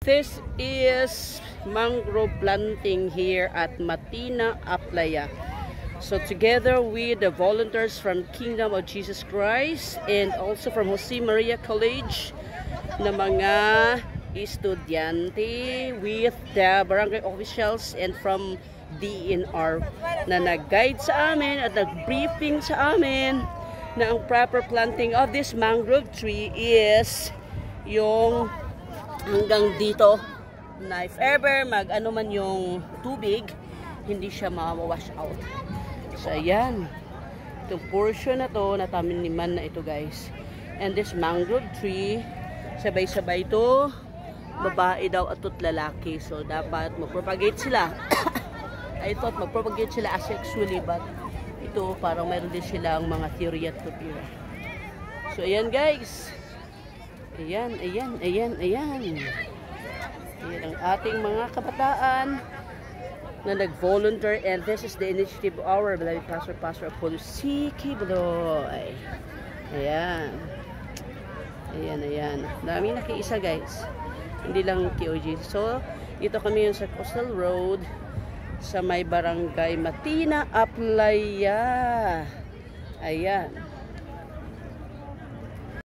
This is mangrove planting here at Matina, Aplaya. So together with the volunteers from Kingdom of Jesus Christ and also from Jose Maria College na mga estudyante with the barangay officials and from DNR na nag-guide sa amin at nag-briefing sa amin na ang proper planting of this mangrove tree is yung hanggang dito na if ever mag-ano man yung tubig, hindi siya ma-wash out. So ayan, itong portion na to, nataminiman na ito guys. And this mangrove tree, sabay-sabay ito, babae daw at lalaki. So dapat mag-propagate sila. I thought mag-propagate sila asexually, but ito parang mayroon din silang mga theory at culture. So ayan guys. Ayan. Ayan ang ating mga kabataan na nag-volunteer, and this is the initiative of our beloved Pastor Apollo C. Kibloy. Ayan. Daming nakiisa guys. Hindi lang KOG. So, dito kami yung sa Coastal Road sa may barangay Matina, Aplaya. Ayan.